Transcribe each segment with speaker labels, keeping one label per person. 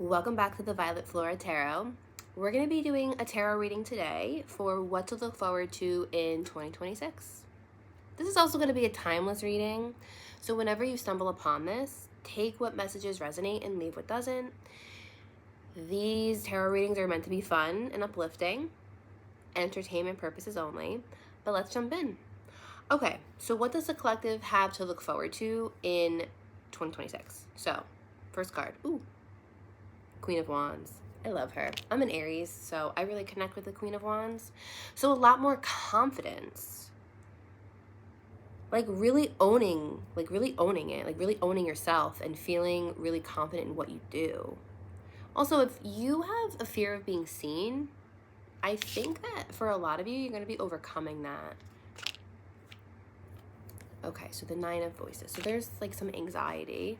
Speaker 1: Welcome back to the Violet Flora Tarot. We're going to be doing a tarot reading today for what to look forward to in 2026. This is also going to be a timeless reading, so whenever you stumble upon this, take what messages resonate and leave what doesn't. These tarot readings are meant to be fun and uplifting, entertainment purposes only, but let's jump in. Okay, so what does the collective have to look forward to in 2026? So, first card. Ooh. Queen of Wands. I love her. I'm an Aries, so I really connect with the Queen of Wands. So a lot more confidence. Like really owning it, like really owning yourself and feeling really confident in what you do. Also, if you have a fear of being seen, I think that for a lot of you, you're going to be overcoming that. Okay, so the Nine of Voices. So there's like some anxiety.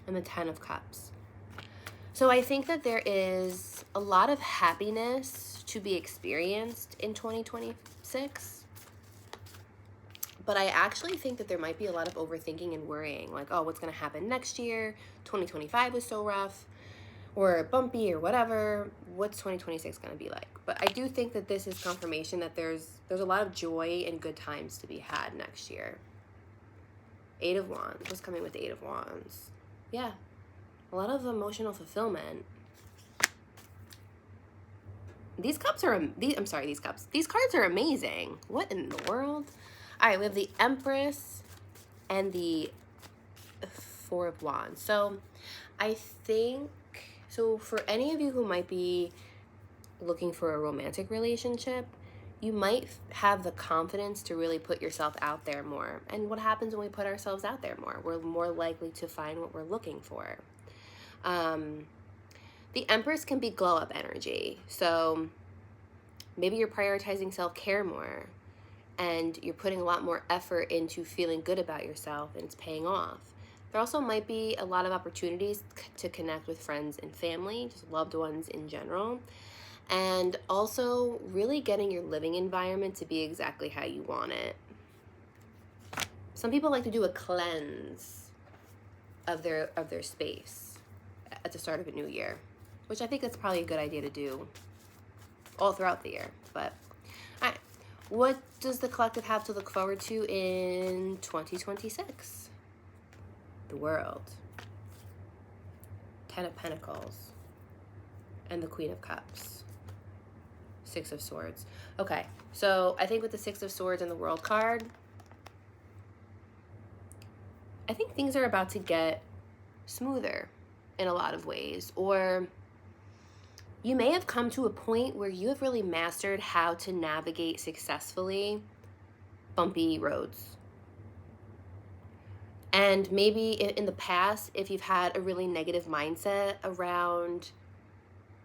Speaker 1: And the Ten of Cups. So I think that there is a lot of happiness to be experienced in 2026. But I actually think that there might be a lot of overthinking and worrying. Like, oh, what's going to happen next year? 2025 was so rough or bumpy or whatever. What's 2026 going to be like? But I do think that this is confirmation that there's a lot of joy and good times to be had next year. Eight of Wands. What's coming with the Eight of Wands? Yeah. A lot of emotional fulfillment. These cards are amazing. What in the world? All right, we have the Empress and the Four of Wands. So I think, so for any of you who might be looking for a romantic relationship, you might have the confidence to really put yourself out there more. And what happens when we put ourselves out there more? We're more likely to find what we're looking for. The Empress can be glow up energy. So maybe you're prioritizing self-care more and you're putting a lot more effort into feeling good about yourself and it's paying off. There also might be a lot of opportunities to connect with friends and family, just loved ones in general. And also really getting your living environment to be exactly how you want it. Some people like to do a cleanse of their space at the start of a new year, which I think that's probably a good idea to do all throughout the year. But all right, what does the collective have to look forward to in 2026? The World, Ten of Pentacles, and the Queen of Cups. Six of Swords. Okay, so I think with the Six of Swords and the World card, I think things are about to get smoother in a lot of ways. Or you may have come to a point where you have really mastered how to navigate successfully bumpy roads. And maybe in the past, if you've had a really negative mindset around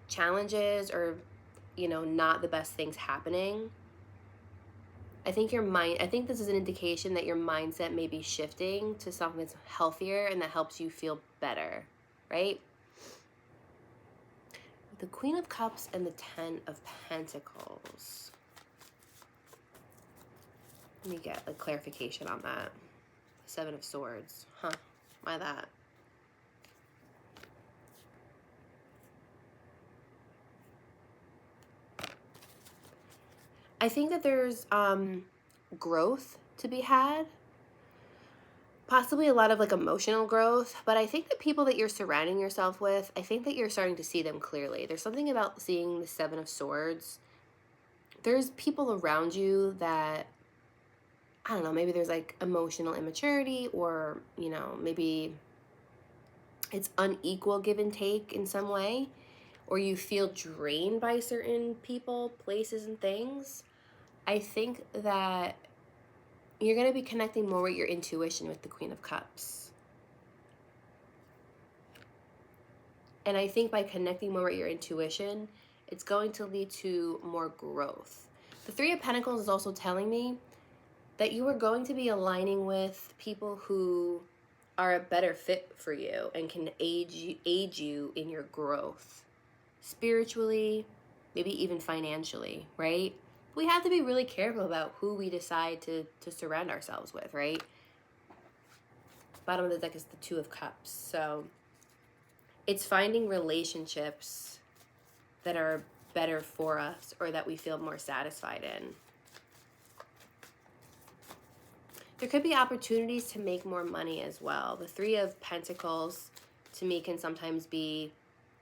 Speaker 1: challenges or, not the best things happening, I think this is an indication that your mindset may be shifting to something that's healthier and that helps you feel better, right? The Queen of Cups and the Ten of Pentacles. Let me get a clarification on that. Seven of Swords. Huh. Why that? I think that there's growth to be had. Possibly a lot of like emotional growth, but I think the people that you're surrounding yourself with, I think that you're starting to see them clearly. There's something about seeing the Seven of Swords. There's people around you that, I don't know, maybe there's like emotional immaturity or, maybe it's unequal give and take in some way, or you feel drained by certain people, places, and things. I think that you're going to be connecting more with your intuition with the Queen of Cups. And I think by connecting more with your intuition, it's going to lead to more growth. The Three of Pentacles is also telling me that you are going to be aligning with people who are a better fit for you and can aid you in your growth. Spiritually, maybe even financially, right? We have to be really careful about who we decide to surround ourselves with, right? Bottom of the deck is the Two of Cups. So It's finding relationships that are better for us or that we feel more satisfied in. There could be opportunities to make more money as well. The Three of Pentacles to me can sometimes be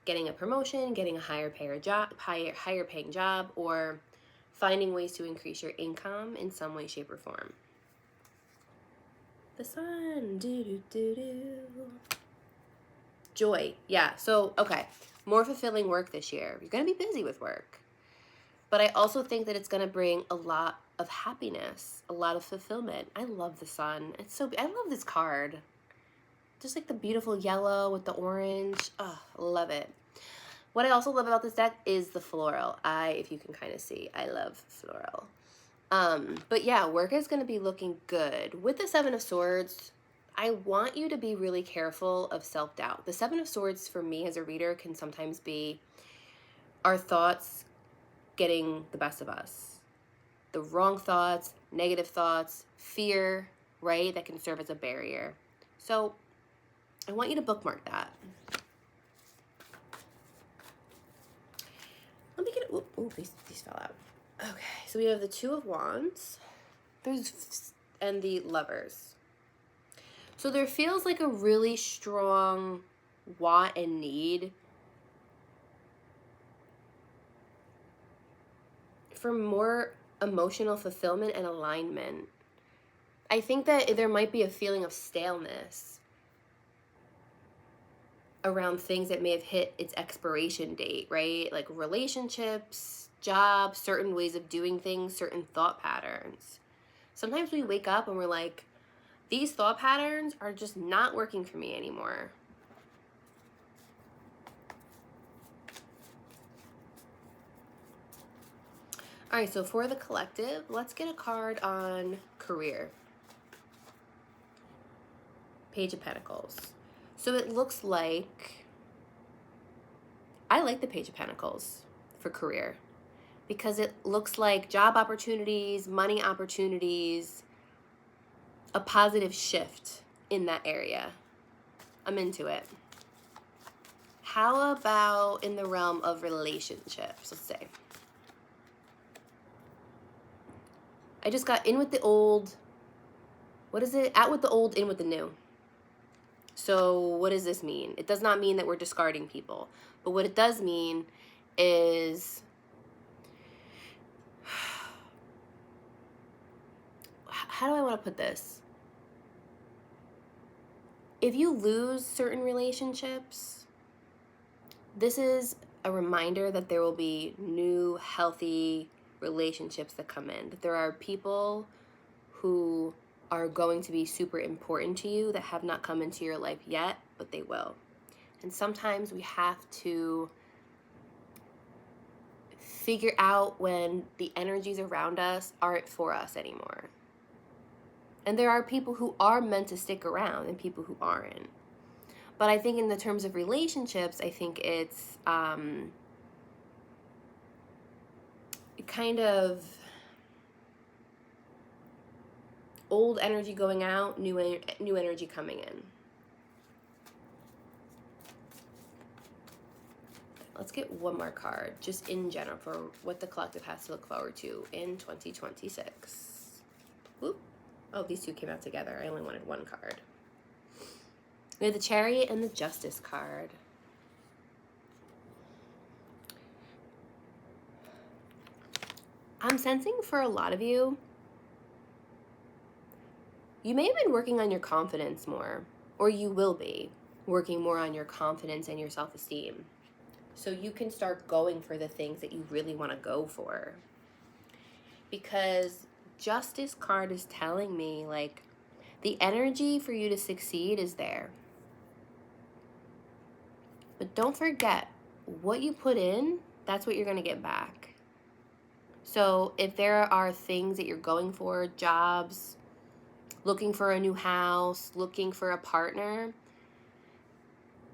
Speaker 1: getting a promotion, getting a higher paying job, or finding ways to increase your income in some way, shape, or form. The Sun. Joy. Yeah. So, okay. More fulfilling work this year. You're going to be busy with work. But I also think that it's going to bring a lot of happiness, a lot of fulfillment. I love the Sun. I love this card. Just like the beautiful yellow with the orange. Oh, love it. What I also love about this deck is the floral. If you can kind of see, I love floral. But yeah, work is going to be looking good. With the Seven of Swords, I want you to be really careful of self-doubt. The Seven of Swords for me as a reader can sometimes be our thoughts getting the best of us. The wrong thoughts, negative thoughts, fear, right? That can serve as a barrier. So I want you to bookmark that. Let me get it. Oh, these fell out. Okay, so we have the Two of Wands and the Lovers. So there feels like a really strong want and need for more emotional fulfillment and alignment. I think that there might be a feeling of staleness around things that may have hit its expiration date, right? Like relationships, jobs, certain ways of doing things, certain thought patterns. Sometimes we wake up and we're like, these thought patterns are just not working for me anymore. All right, so for the collective, let's get a card on career. Page of Pentacles. So it looks like, I like the Page of Pentacles for career because it looks like job opportunities, money opportunities, a positive shift in that area. I'm into it. How about in the realm of relationships, let's say? I just got in with the old, what is it? Out with the old, in with the new. So what does this mean? It does not mean that we're discarding people. But what it does mean is, how do I want to put this? If you lose certain relationships, this is a reminder that there will be new, healthy relationships that come in. That there are people who are going to be super important to you that have not come into your life yet, but they will. And sometimes we have to figure out when the energies around us aren't for us anymore. And there are people who are meant to stick around and people who aren't. But I think in the terms of relationships, I think it's kind of old energy going out, new energy coming in. Let's get one more card, just in general, for what the collective has to look forward to in 2026. Whoop. Oh, these two came out together. I only wanted one card. We have the Chariot and the Justice card. I'm sensing for a lot of you, you may have been working on your confidence more, or you will be working more on your confidence and your self-esteem. So you can start going for the things that you really want to go for. Because Justice card is telling me, like, the energy for you to succeed is there. But don't forget, what you put in, that's what you're going to get back. So if there are things that you're going for, jobs, looking for a new house, looking for a partner,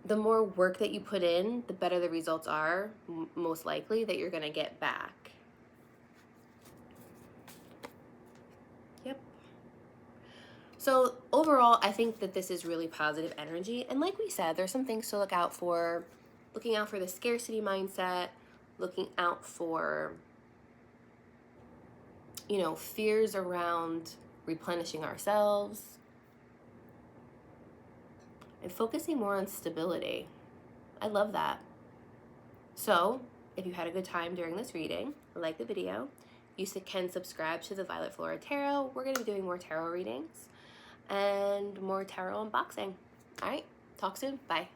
Speaker 1: the more work that you put in, the better the results are, most likely, that you're going to get back. Yep. So overall, I think that this is really positive energy. And like we said, there's some things to look out for. Looking out for the scarcity mindset, looking out for, fears around replenishing ourselves, and focusing more on stability. I love that. So if you had a good time during this reading, like the video, you can subscribe to the Violet Flora Tarot. We're going to be doing more tarot readings and more tarot unboxing. All right, talk soon. Bye.